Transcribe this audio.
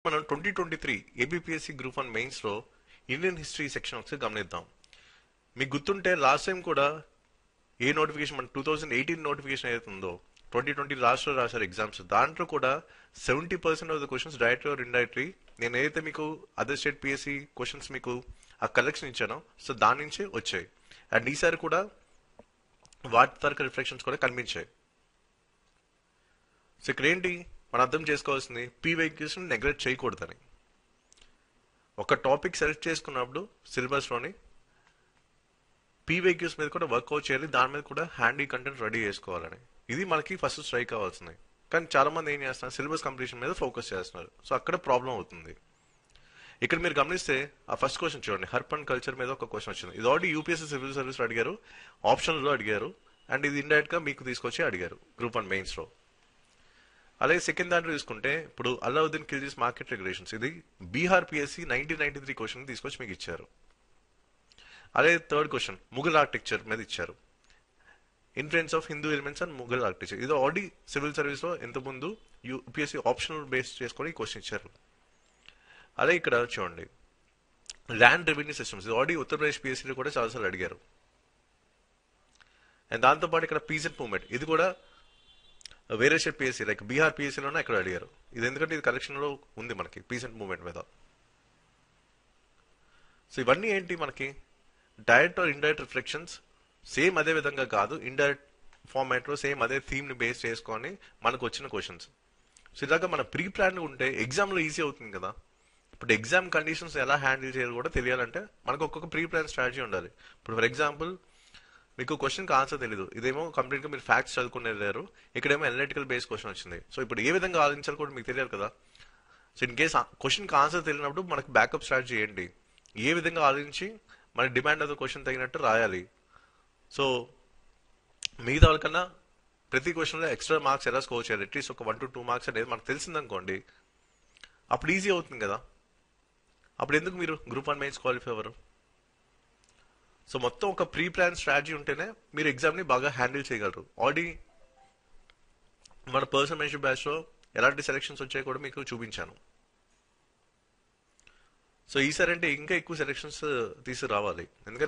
మనం 2023 ABPSC group 1 mains లో Indian history section ఒకసారి గమనిద్దాం. మీకు గుర్తుంటే లాస్ట్ టైం కూడా ఏ నోటిఫికేషన్ మన 2018 నోటిఫికేషన్ ఏదైతే ఉందో 2020 లాస్ట్ లో రాశారు ఎగ్జామ్స్, దాంట్లో కూడా 70% of the questions direct or indirectly నేను ఏదైతే మీకు అదర్ స్టేట్ పిఎస్సి క్వశ్చన్స్ మీకు ఆ కలెక్షన్ ఇచ్చానో సో దాని నుంచే వచ్చాయి. అండ్ ఈసారి కూడా వాటి తరగతి రిఫ్లెక్షన్స్ కూడా కనిపించాయి. సో ఇక్కడ ఏంటి మనం అర్థం చేసుకోవాల్సింది, పీవైక్యూస్ నెగ్లెక్ట్ చేయకూడదని. ఒక టాపిక్ సెలెక్ట్ చేసుకున్నప్పుడు సిలబస్లోని పీవైక్యూస్ మీద కూడా వర్క్అవుట్ చేయాలి, దాని మీద కూడా హ్యాండీ కంటెంట్ రెడీ చేసుకోవాలని. ఇది మనకి ఫస్ట్ స్ట్రైక్ కావాల్సింది. కానీ చాలా మంది ఏం చేస్తున్నారు, సిలబస్ కంప్లీషన్ మీద ఫోకస్ చేస్తున్నారు. సో అక్కడ ప్రాబ్లం అవుతుంది. ఇక్కడ మీరు గమనిస్తే ఆ ఫస్ట్ క్వశ్చన్ చూడండి, హర్పన్ కల్చర్ మీద ఒక క్వశ్చన్ వచ్చింది. ఇది ఆల్రెడీ యూపీఎస్సీ సివిల్ సర్వీస్ అడిగారు, ఆప్షన్లో అడిగారు, అండ్ ఇది ఇండైరెక్ట్ గా మీకు తీసుకొచ్చి అడిగారు గ్రూప్ 1 మెయిన్స్ లో. అలాగే సెకండ్ దాంట్లో తీసుకుంటే ఇప్పుడు అల్లావుద్దీన్ ఖిల్జీస్ మార్కెట్ రెగ్యులేషన్స్, ఇది బీహార్ పిఎస్సి 1993 క్వశ్చన్ తీసుకొచ్చి మీకు ఇచ్చారు. అలాగే థర్డ్ క్వశ్చన్ ముఘల్ ఆర్కిటెక్చర్ మీద ఇచ్చారు, influence of Hindu elements and Mughal architecture. ఇది ఆల్రెడీ సివిల్ సర్వీస్ లో ఇంత ముందు యూపీఎస్సీ ఆప్షనల్ బేస్ చేసుకొని ఈ క్వశ్చన్ ఇచ్చారు. అలాగే ఇక్కడ చూడండి ల్యాండ్ రెవెన్యూ సిస్టమ్స్, ఇది ఆల్రెడీ ఉత్తరప్రదేశ్ పిఎస్సీలో కూడా చాలాసార్లు అడిగారు. అండ్ దాంతోపాటు ఇక్కడ పీసెంట్ మూవ్మెంట్, ఇది కూడా వేరే స్టేట్ పిఎస్సీ లైక్ బీహార్ పిఎస్సీలోనే ఇక్కడ అడిగారు. ఇది ఎందుకంటే ఇది కలెక్షన్ లో ఉంది మనకి పీసెంట్ మూవ్మెంట్ మీద. సో ఇవన్నీ ఏంటి మనకి direct or indirect reflections, same అదే విధంగా కాదు, ఇండైరెక్ట్ ఫార్మాట్ లో సేమ్ అదే థీమ్ ని బేస్ చేసుకొని మనకు వచ్చిన క్వశ్చన్స్. సో ఇలాగా మన ప్రీ ప్లాన్ ఉంటే ఎగ్జామ్ లో ఈజీ అవుతుంది కదా. ఇప్పుడు ఎగ్జామ్ కండిషన్స్ ఎలా హ్యాండిల్ చేయాలి కూడా తెలియాలంటే మనకు ఒక్కొక్క ప్రీ ప్లాన్ స్ట్రాటజీ ఉండాలి. ఇప్పుడు ఫర్ ఎగ్జాంపుల్ మీకు క్వశ్చన్కి ఆన్సర్ తెలీదు, ఇదేమో కంప్లీట్ గా మీరు ఫ్యాక్ట్స్ చదువుకుని వెళ్ళారు, ఇక్కడేమో అనలిటికల్ బేస్ క్వశ్చన్ వచ్చింది. సో ఇప్పుడు ఏ విధంగా ఆలోచించాలి కూడా మీకు తెలియాలి కదా. సో ఇన్ కేస్ క్వశ్చన్కి ఆన్సర్ తెలియనప్పుడు మనకి బ్యాకప్ స్ట్రాటజీ ఏంటి, ఏ విధంగా ఆలోచించి మన డిమాండ్ ఆఫ్ ద క్వశ్చన్ తగినట్టు రాయాలి. సో మిగతా వాళ్ళకన్నా ప్రతి క్వశ్చన్లో ఎక్స్ట్రా మార్క్స్ ఎలా స్కోర్ చేయాలి, అట్లీస్ట్ ఒక 1 to 2 మార్క్స్ అనేది మనకు తెలిసిందనుకోండి, అప్పుడు ఈజీ అవుతుంది కదా. అప్పుడు ఎందుకు మీరు గ్రూప్ 1 మెయిన్స్ క్వాలిఫై అవ్వరు? సో మొత్తం ఒక ప్రీ ప్లాన్ స్ట్రాటజీ ఉంటేనే మీరు ఎగ్జామ్ ని బాగా హ్యాండిల్ చేయగలరు. ఆల్రెడీ మన పర్సనల్ మెంటర్షిప్ బ్యాచ్ లో ఎలాంటి సెలెక్షన్స్ వచ్చాయో కూడా మీకు చూపించాను. సో ఈసారి అంటే ఇంకా ఎక్కువ సెలెక్షన్స్ తీసుకురావాలి, ఎందుకంటే